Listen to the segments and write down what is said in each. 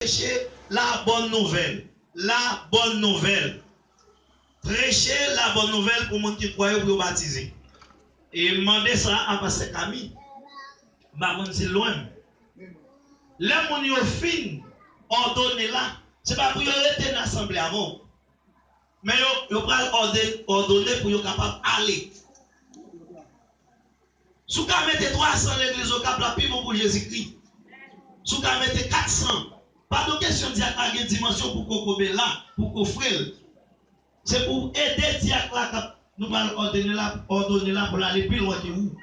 prêcher la bonne nouvelle. La bonne nouvelle. Prêcher la bonne nouvelle pour les gens qui croient pour baptiser. Et demander ça à Pasteur Camille. Bah, c'est loin. Les gens qui ont fin ordonné là, ce n'est pas pour rester dans l'assemblée avant. Mais ils ont ordonné pour être capable d'aller. Si vous mettez 300 l'église au cap, la plus bon pour Jésus-Christ. Si vous mettez 400, pas de question de dire qu'il y a une dimension pour qu'on là, pour qu'on frère. C'est pour aider Diak là, nous allons ordonner là pour aller plus loin que vous.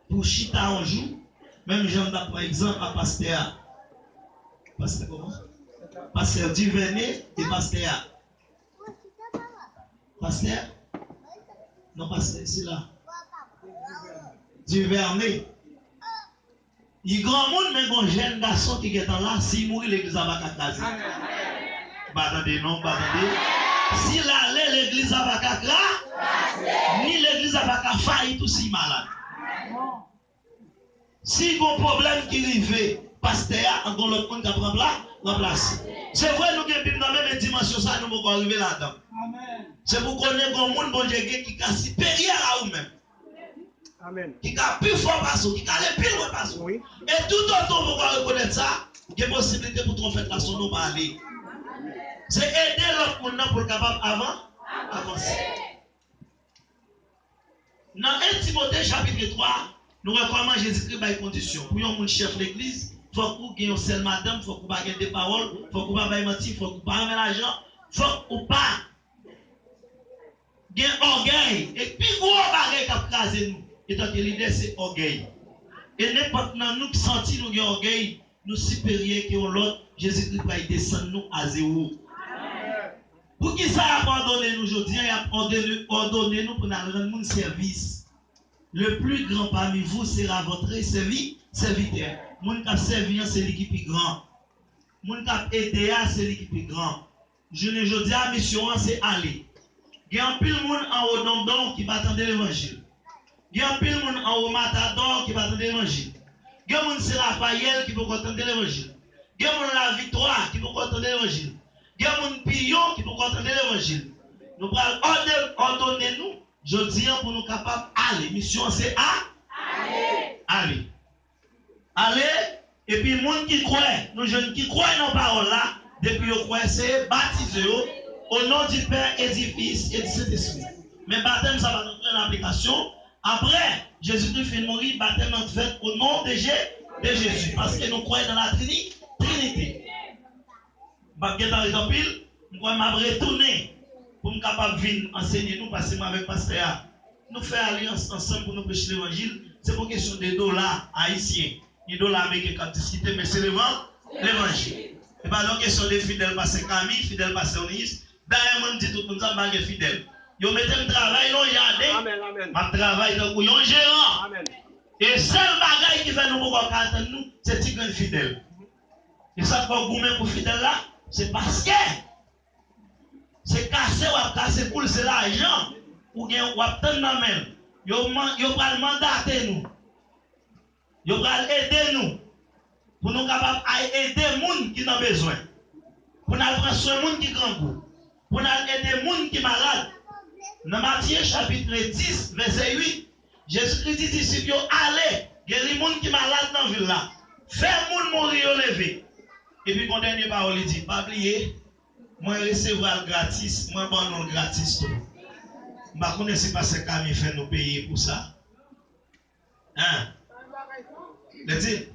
Pour chita un jour, même j'en ai par exemple à Pasteur. Pasteur comment? Pasteur Duvernay et Pasteur. Pasteur? Non, Pasteur, c'est là. Duvernay. Il y a grand monde, mais un jeune garçon qui est là, s'il mourit, l'église va caser. Attendez, non, attendez. S'il allait, l'église va caser, ni l'église va faillir tout si malade. Si il y a un problème qui arrive, pasteur, encore l'autre monde qui prend remplacer. C'est vrai, nous avons dans la même dimension, ça nous pouvons arriver là-dedans. C'est pour connaître un monde bon Dieu qui est supérieur à vous-même. Amen. Qui a plus fort parce qui a les plus loin parce oui. Et tout autant vous pouvez reconnaître ça, il y a possibilité pour ton fait la son nom aller. C'est aider l'autre monde pour capable avancer. Dans 1 Timothée chapitre 3, nous recommandons Jésus-Christ par condition. Pour un monde chef l'église, il faut que vous ayez une seule madame, il faut que vous ayez des paroles, il faut que vous ayez mentir, il faut que vous ayez l'argent, il faut que vous pas ayez orgueil. Et puis gros bagage qui a crasé nous. Et donc l'idée c'est orgueil. Et n'importe nous qui sentis nous orgueil, nous supérieurs que l'autre, Jésus-Christ va descendre nous à zéro. Pour qui ça a abandonné nous aujourd'hui, il a ordonné nous pour nous rendre un service. Le plus grand parmi vous sera votre serviteur. Moun qui servir c'est l'équipe plus grand. Moun qui aider c'est l'équipe plus grand. Je ne dis la mission c'est aller. Il y a un pile monde en haut d'Ondon qui va attendre l'évangile. Il y a un pile monde en haut Matador qui va attendre l'évangile. Il y a un monde c'est Raphaël qui peut attendre l'évangile. Il y a un monde la Victoire qui peut attendre l'évangile. Il y a un monde Pillon qui peut attendre l'évangile. Nous allons ordonner nous, je dis pour nous capables d'aller. Mission c'est aller. Aller. Et puis les gens qui croient, nos jeunes qui croient dans la parole là, depuis qu'ils croient, c'est baptiser au nom du Père et du Fils et du Saint-Esprit. Mais baptême, ça va entrer en application. Après, Jésus-Christ fait mourir, baptême en fait au nom de Jésus. Parce que nous croyons dans la Trinité. Par exemple, nous croyons retourner pour nous capables de venir enseigner nous, parce que avec Pasteur, nous faisons alliance ensemble pour nous prêcher l'évangile. C'est pour question des dollars haïtiens. Les dollars américains qui ont discuté, mais c'est l'évangile. Et pas donc question des fidèles Pasteur Camille, fidèles Pasteur Onis. D'ailleurs, on dit tout le monde, ça est fidèle. Yo mettez un travail dans le jardin. Ma travail dans un gérant. Amen. Et seul bagage qui fait nous pouvoir attendre nous, c'est petit grand fidèle. Et ça pour vous même pour fidèle là, c'est parce que c'est cassé ou cassé pour c'est l'argent ou bien ou attendre dans même. Yo va mandater nous. Yo va aider nous pour nous capables aider les gens qui ont besoin. Pour nous prendre soin des gens qui grand goût. Pour nous aider les gens qui sont malades. Dans Matthieu chapitre 10, verset 8, Jésus-Christ dit disciples, allez, guérir les gens qui sont malades dans la ville là. Faire les gens mourir lever. Et puis, mon dernier parole, il dit, pas oublier, moi recevoir gratis, moi bon non gratis. Je ne connais pas ce Camille fait nous payer pour ça. Hein? Le dit?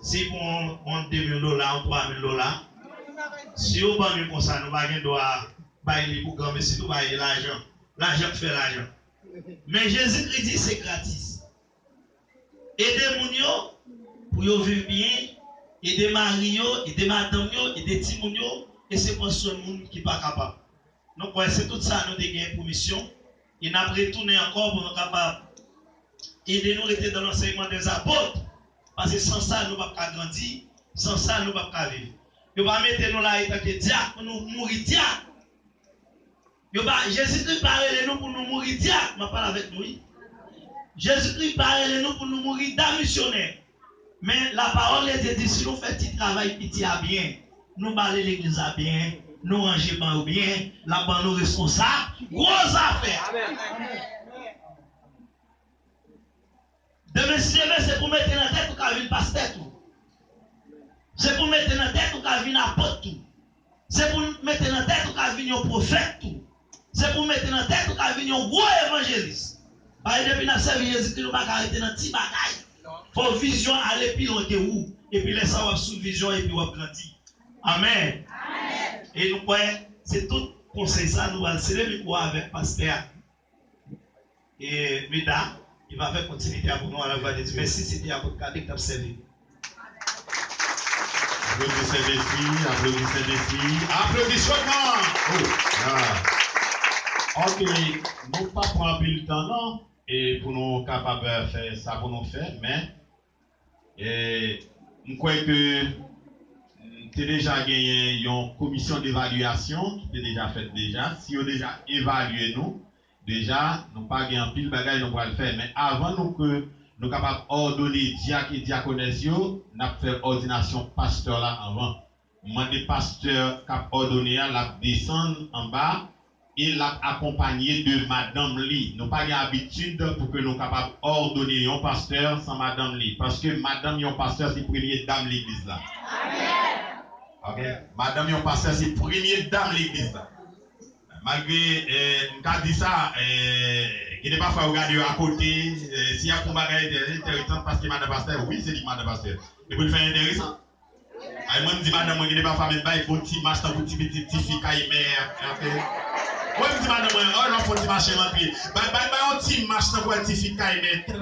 Si on $2 000 ou $3 000, si on va nous comme ça, nous ne pouvons pas bailler pour grand, mais si nous bailler l'argent, l'argent fait l'argent. Mais Jésus-Christ dit c'est gratis. Aidez les gens pour vivre bien, aider Marie, aider madame, aider Timoun, et c'est pour ce monde qui n'est pas capable. Donc, c'est tout ça, nous avons gagné pour mission. Et nous avons retourné encore pour nous capables aider nous rester dans l'enseignement des apôtres. Parce que sans ça, nous ne pouvons pas grandir, sans ça, nous ne pouvons pas vivre. Nous ne pouvons pas mettre nous là et que diable pour nous mourir diable. Jésus-Christ parle de nous pour nous mourir diable. Je parle avec nous. Jésus-Christ parle de nous pour nous mourir d'un missionnaire. Mais la parole de Dieu, si nous faisons petit travail, petit à bien, nous balayons l'église à bien, nous rangeons bien, la banque nous responsables, grosse affaire. Demain, si c'est pour mettre dans la tête ou qu'à venir pasteur tout. C'est pour mettre dans la tête ou qu'à venir apôtre tout. C'est pour mettre dans la tête ou qu'à venir prophète tout. C'est pour mettre dans la tête ou qu'à venir un gros évangéliste. Parce que depuis que nous servons Jésus, nous ne pouvons pas arrêter dans petit bagaille. Il faut vision aller plus loin que vous. Et puis laisser avoir sous vision et puis vous grandir. Amen. Et nous voyons, c'est tout conseil ça, nous allons serrer le micro avec pasteur. Et mesdames, il va faire continuité à nous à la voix de Dieu. Merci, c'était à votre cadeau qui t'a servi. Applaudissez les filles, applaudissez les filles. Applaudissements! Ok, nous ne pas prendre plus le temps, non? Et pour nous capables de faire ça pour nous faire, mais je crois que tu as déjà gagné une commission d'évaluation qui est déjà faite déjà. Si on a déjà évalué nous, déjà, nous pas gagné un pile bagage, nous pourrons le faire. Mais avant nous que nous capables d'ordonner diacre et diaconesse, nous avons fait ordination pasteur là avant. Moi, des pasteurs qui ont ordonné, la descendre en bas. Et l'a accompagné de Madame Lee. Nous n'avons pas l'habitude pour que nous soyons capables d'ordonner un pasteur sans Madame Lee. Parce que Madame yon pasteur, c'est première dame de l'église là. Ok? Madame yon pasteur, c'est première dame de l'église là. Malgré, nous dit ça, il n'est pas fait regarder à côté. S'il y a un bagage intéressant parce que Madame pasteur, oui, c'est dit Madame pasteur. Et pour le faire intéressant. Je dis Madame, il n'est pas fait un petit match dans un petit fille mère. Oui, je dis madame, on faut petit marché rempli. On petit marche dans un petit fille mais il faut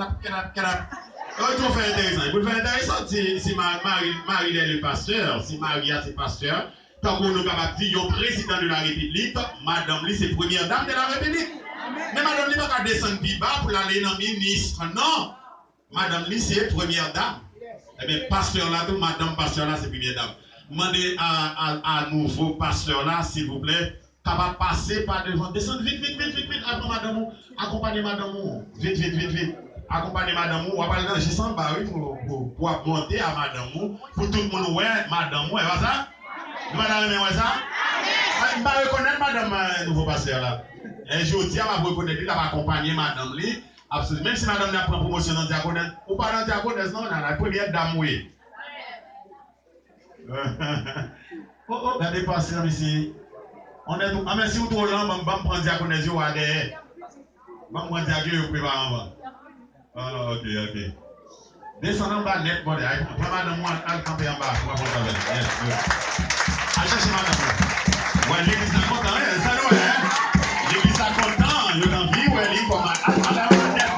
faire intéressant. Il faut faire intéressant si Marie est le pasteur, si Marie est le pasteur. Tant qu'on nous capable de dire, le président de la République, Madame Lee, c'est première dame de la République. Mais Madame Lee, pas descendre plus bas pour aller dans le ministre. Non. Madame Lee, c'est première dame. Eh bien, pasteur là, tout, Madame pasteur là, c'est première dame. Demandez à nouveau pasteur là, s'il vous plaît, capable de passer par devant. Descendre vite, avant madame, accompagnez madame. Vite. Accompagnez madame. On va parler dans le G100 baril pour monter à madame. Pour tout le monde, ouais, madame, ouais, ça? Madame, ouais, ça? Je ne vais pas reconnaître madame, nouveau pasteur là. Et je dis à ma reconnaître, il va accompagner madame. Absolument. Même si madame n'a pas promotion dans le diaconesse, ou pas dans le diaconesse, non, on a la première dame, oui. Regardez pasteur ici. On est tout. Ah, mais si vous trouvez là, je vais prendre le diaconesse à derrière. Je vais prendre le diaconesse au prévoir avant. Ah, ok. Descendons en bas net, bon, après madame, moi, elle camper en bas. Pour prendre avec. Allez chercher madame. Ouais, l'église est content, hein? Ça nous est. L'église est content. Il y a envie, ouais, l'église comme madame, net.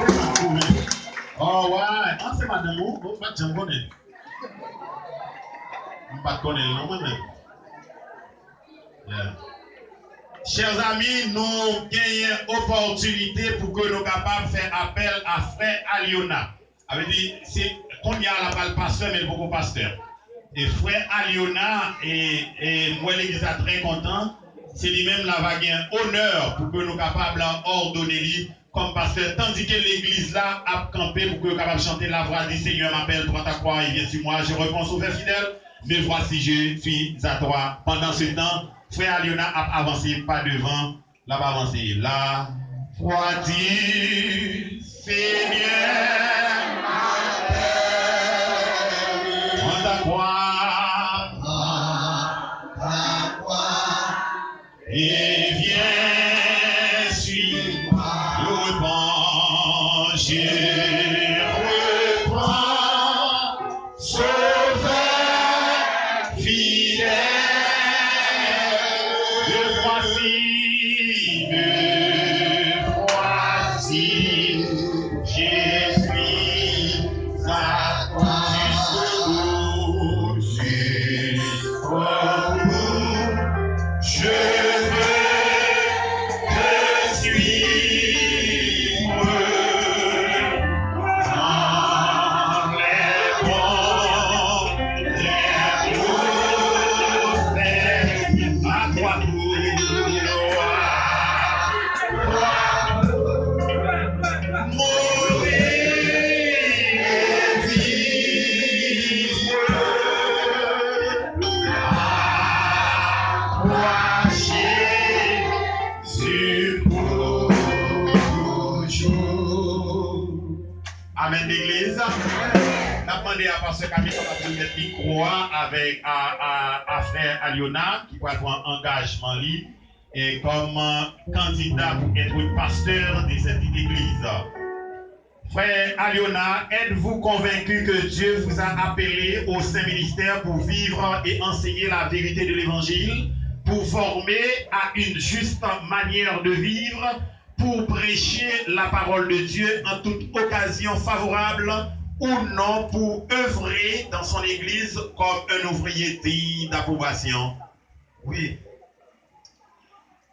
Oh, ouais. Ah, c'est madame, vous faites, je me connais. Je ne pas connaître le nom, moi-même. Yeah. Chers amis, nous gagnons opportunité pour que nous soyons capables de faire appel à frère Aliona. Ça veut dire, c'est qu'on y a la balle pasteur, mais beaucoup pasteur. Et frère Aliona, et moi l'église est très content, c'est lui-même la va gagner honneur pour que nous soyons capables d'ordonner lui comme pasteur, tandis que l'église là a campé pour que nous soyons capables de chanter la voix du Seigneur m'appelle, prends ta croix et viens sur moi. Je réponds au frère fidèle, me voici je suis à toi. Pendant ce temps, frère Aliona a avancé pas devant, là va avancer. La foi du Seigneur prends ta croix et viens sur moi. Je reprends, sauveur fidèle. Me voici, je suis à toi jusqu'au bout, je veux micro avec à frère Aliona qui va prendre engagement libre et comme candidat pour être pasteur de cette église. Frère Aliona, êtes-vous convaincu que Dieu vous a appelé au Saint-Ministère pour vivre et enseigner la vérité de l'Évangile, pour former à une juste manière de vivre, pour prêcher la parole de Dieu en toute occasion favorable ou non, pour œuvrer dans son église comme un ouvrier digne d'approbation? Oui.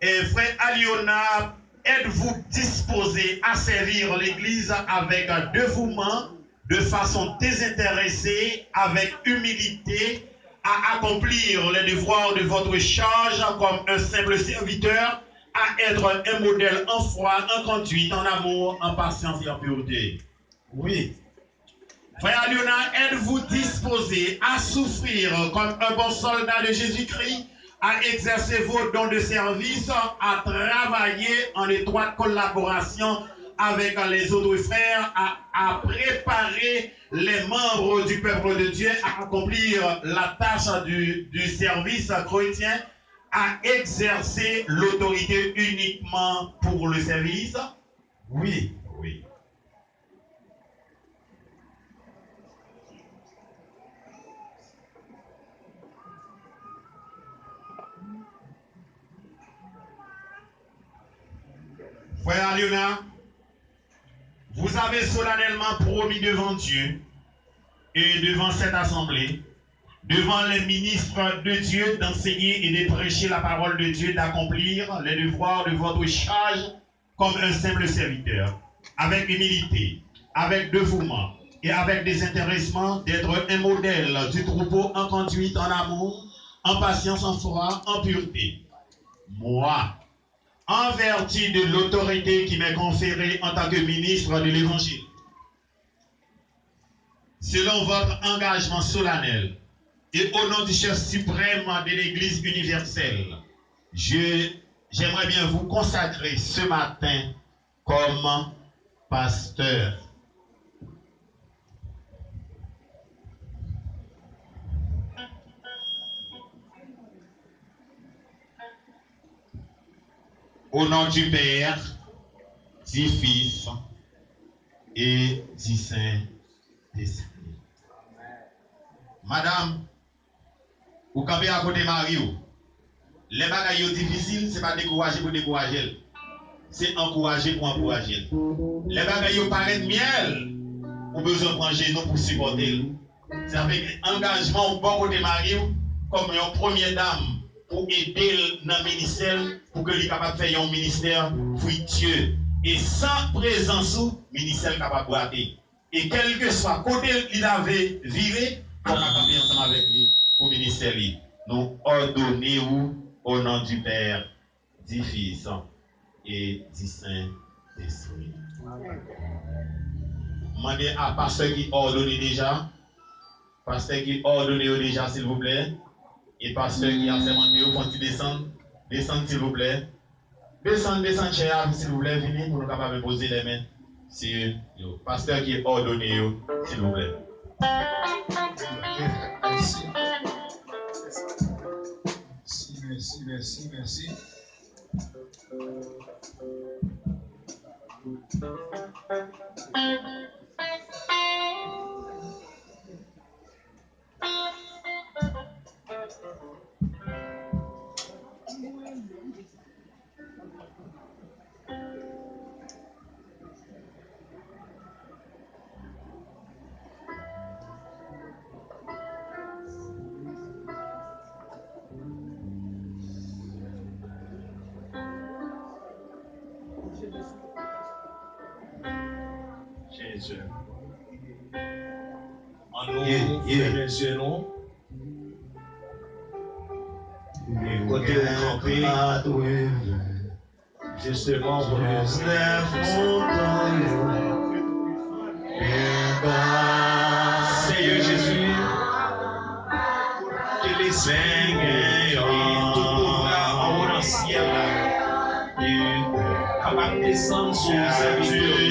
Et frère Aliona, êtes-vous disposé à servir l'église avec dévouement, de façon désintéressée, avec humilité, à accomplir les devoirs de votre charge comme un simple serviteur, à être un modèle en foi, en conduite, en amour, en patience et en pureté? Oui. Frère Aliona, êtes-vous disposé à souffrir comme un bon soldat de Jésus-Christ, à exercer vos dons de service, à travailler en étroite collaboration avec les autres frères, à préparer les membres du peuple de Dieu à accomplir la tâche du service chrétien, à exercer l'autorité uniquement pour le service? Oui, oui. Frère Aliona, vous avez solennellement promis devant Dieu et devant cette assemblée, devant les ministres de Dieu, d'enseigner et de prêcher la parole de Dieu, d'accomplir les devoirs de votre charge comme un simple serviteur, avec humilité, avec dévouement et avec désintéressement, d'être un modèle du troupeau en conduite, en amour, en patience, en foi, en pureté. Moi, en vertu de l'autorité qui m'est conférée en tant que ministre de l'Évangile, selon votre engagement solennel et au nom du chef suprême de l'Église universelle, j'aimerais bien vous consacrer ce matin comme pasteur. Au nom du Père, du Fils et du Saint-Esprit. Madame, vous campez à côté de Mario. Les bagailles difficiles, ce n'est pas décourager pour décourager. C'est encourager pour encourager. Les bagailles paraissent miel, vous avez besoin de prendre nous pour supporter. C'est avec engagement au bon côté de Mario, comme une première dame, pour aider dans le ministère, pour que lui capable de faire un ministère fructueux. Et sans présence, le ministère est capable de rater. Et quel que soit côté qu'il avait viré, on va camper ensemble avec lui pour le ministère. Nous ordonnons au nom du Père, du Fils et du Saint-Esprit. Demandez à pasteur qui ordonne déjà. Pasteur qui ordonne déjà, s'il vous plaît. Et pasteur qui a sermenté, vous pouvez descendre. Descendre, s'il vous plaît. Descendre, cher, s'il vous plaît. Venez pour nous capables de poser les mains sur le pasteur qui est ordonné, s'il vous plaît. Merci. Jésus. En nous, les yeux, non? Et côté campé, justement pour nous. Seigneur Jésus, que les saints et tout pouvoir en haut dans le ciel, capable de descendre sur les serviteurs.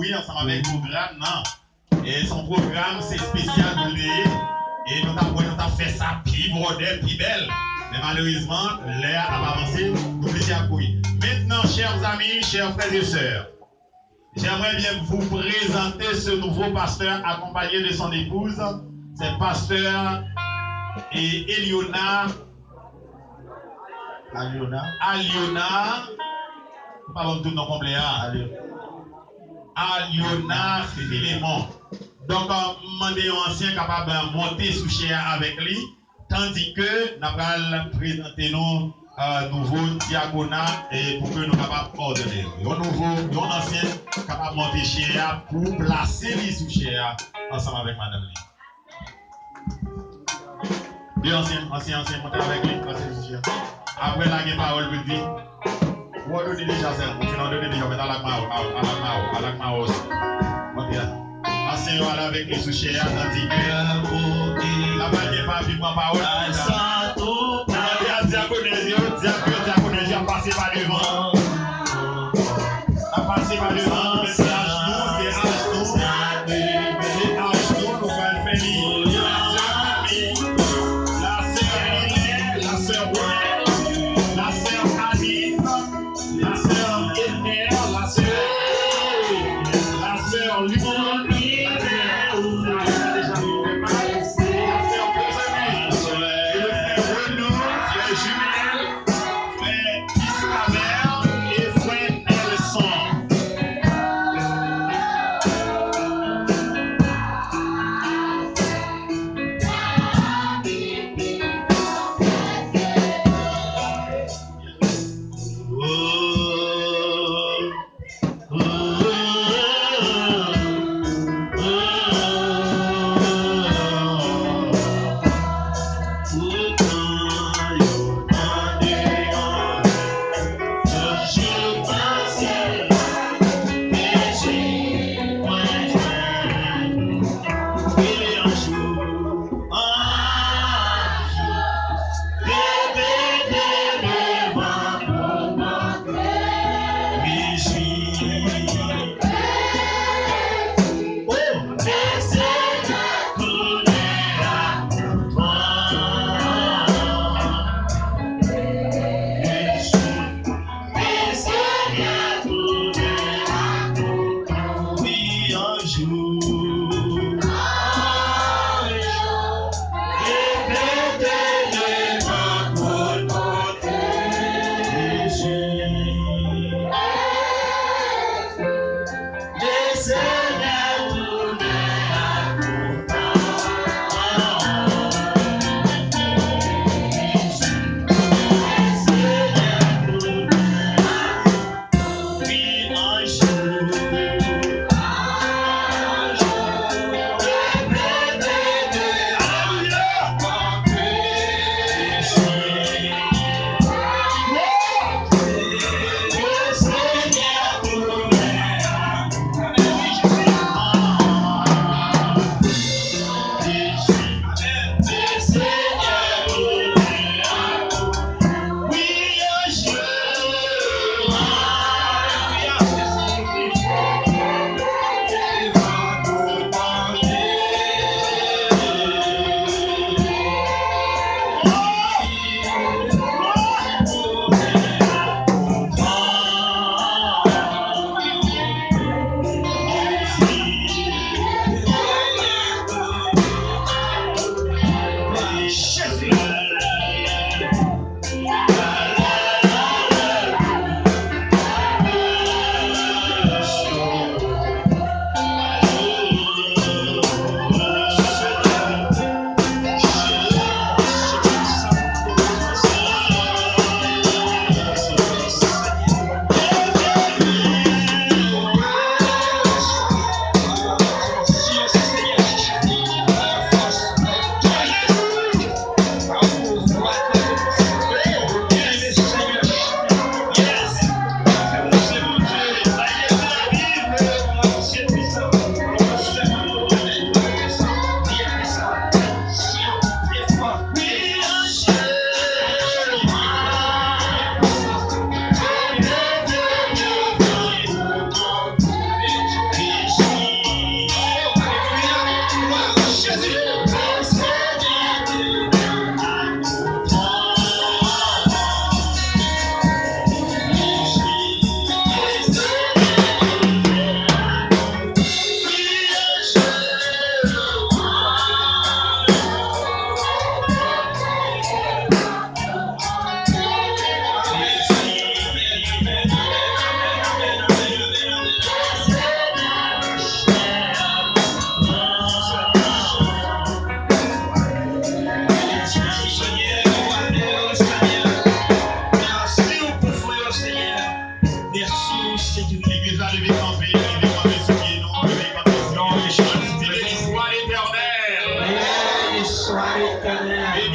oui, ensemble avec le programme, non. Et son programme, c'est spécial pour lui. Et nous avons fait ça, puis brodel, puis belle. Mais malheureusement, l'air a avancé, nous faisons à couille. Maintenant, chers amis, chers frères et sœurs, j'aimerais bien vous présenter ce nouveau pasteur accompagné de son épouse. C'est pasteur Eliona. Aliona. Pas bon tout nom complet. Aliona Philémon. Donc, demandez un ancien capable de monter sous chair avec lui, tandis que nous allons présenter nos nouveaux diaconats et pour que nous soyons capables d'ordonner. Un ancien capable de monter chair pour placer lui sous chair ensemble avec madame lui. Deux anciens monter avec lui, placer sous chair. Après la parole pour dire, vous avez déjà ça, vous avez déjà à la Mao. Ancien voilà avec les sous chair, tandis que la balle pas vivre parole. Diaconèse a passé par devant. A passé par devant, mais c'est à genoux, nous allons faire lire. La sœur Rouen, la sœur Annie, la sœur Ether, la sœur Lyon.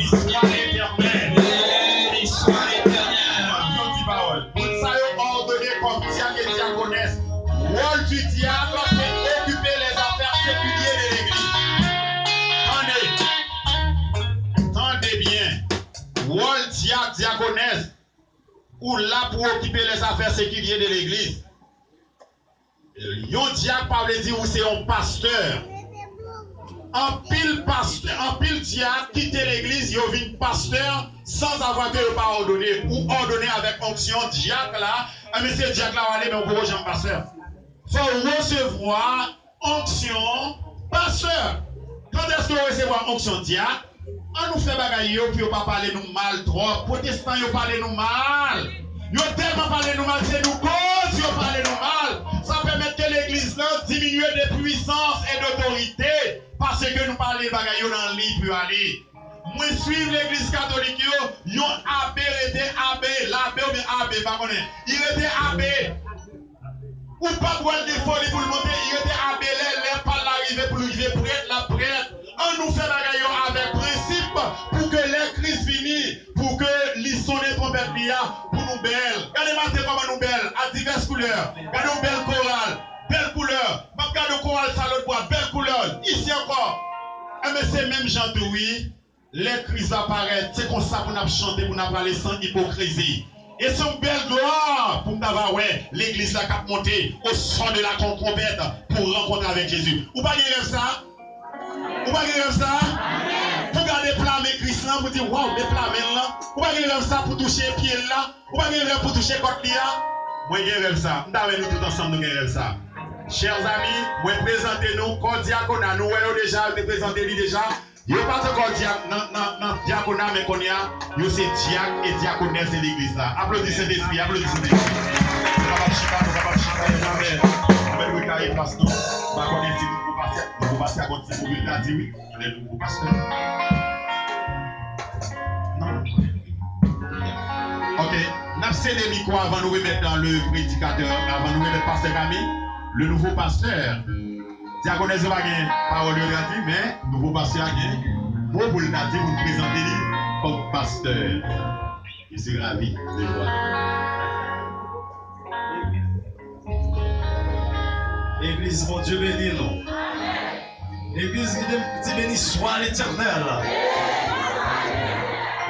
Béni soit l'Éternel. Béni soit l'Éternel. On dit parole. Pour ça, ils ont ordonné comme diacre et diaconesse. Rôle du diable, c'est occuper les affaires séculières de l'Église. Tendez bien. Rôle diacre, diaconesse, ou là pour occuper les affaires séculières de l'Église. Yon diacre, pas veut dire où c'est un pasteur. En pile diacre quitte l'église, il vient pasteur sans avoir que le pas ordonné ou ordonné avec onction diacre là. Mais c'est diacre là, on va aller, mais on peut pas pasteur. Il faut recevoir onction pasteur. Quand est-ce qu'on recevoir onction diacre? On nous fait bagaille puis on pas parler nous mal trop. Protestants ils parlent nous mal. Ils tellement parlé nous mal, c'est nous cause ils parlent nous mal. Ça permet que l'église là diminue de puissance et d'autorité. Parce que nous parlons de bagaille dans le lit pour aller. Moi, suivre l'église catholique, yon abbé était abbé, l'abbé ou bien abbé, pas connaît. Il était abbé. Ou pas pour le folie pour le monter, il était abbé, les pas l'arrivée pour l'arriver prêtre, la prêtre. On nous fait bagaille avec principe pour que les Christ finissent, pour que l'isson des trompettes pour nous belles. Regardez matin comment nous belles, à diverses couleurs. Regardez nous belles chorales. Belle couleur, regarde chorale salade bois, belle couleur, ici encore. Mais c'est même gens de oui, les crises apparaissent, c'est comme ça qu'on a chanté, pour nous parler sans hypocrisie. Et c'est une belle gloire pour nous avoir, ouais, l'église là qui a monté au son de la trompette pour rencontrer avec Jésus. Ou pas dire ça? Ou pas dire ça? Pour garder flamme Christ là, pour dire, waouh, des flammes là. Ou pas dire ça pour toucher pied là. Ou pas dire pour toucher côté là. Moi, je rêve ça. Nous tous ensemble, nous rêve ça. Chers amis, moi présentez-nous, quand diaconat, nous voyons déjà, nous présentez lui déjà. Il n'y a pas encore diaconat, mais qu'on y a, il y a ces diacres et diaconesses de l'église là. Applaudissez l'esprit, applaudissez l'esprit. Nous ne pouvons pas chier, jamais. Nous ne pouvons pas pasteur. Nous ne pouvons pas passer à côté de vous, dit oui, les nouveaux pasteurs. Non. Ok, nous avons cédé le micro avant de nous remettre dans le prédicateur, avant de nous remettre le pasteur Camille. Le nouveau pasteur, diaconesse va gagner parole de gratuit, mais le nouveau pasteur a gagné mot pour le dire, vous nous présentez comme pasteur. Je suis ravi de voir. L'église, mon Dieu béni nous. L'église dit béni soit l'Éternel.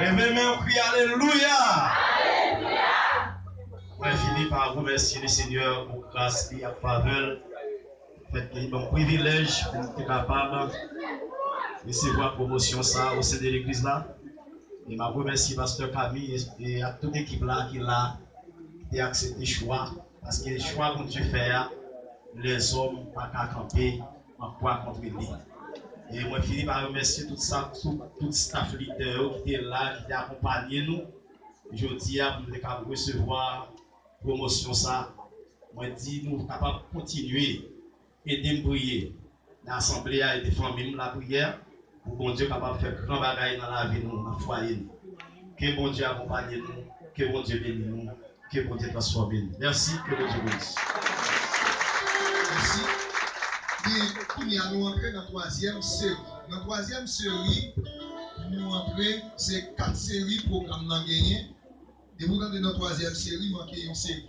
Les mêmes on crie Alléluia. Je finis par remercier le Seigneur pour grâce et à faveur. C'est un privilège pour être capable de recevoir la promotion ça au sein de l'église là. Et je remercie Pasteur Camille et à toute l'équipe là qui a accepté le choix. Parce que le choix que tu fais, les hommes pas qu'à camper en quoi contre lui. Et moi je finis par remercier tout ça, tout staff leader qui était là, qui a accompagné nous. Je dis à vous de recevoir promotion ça, moi dis nous sommes capables de continuer et de prier. L'assemblée a été famille la prière pour bon Dieu capable de faire grand bagaille dans la vie nous, dans le foyer. Que bon Dieu accompagne nous, que bon Dieu bénisse nous, que bon Dieu transforme nous. Merci, que bon Dieu bénisse. Merci. Et nous entrons dans la troisième série. Dans la troisième série, nous entrons, c'est 4 séries programmes dans gagné. Et vous, dans notre troisième série, nous avons une série.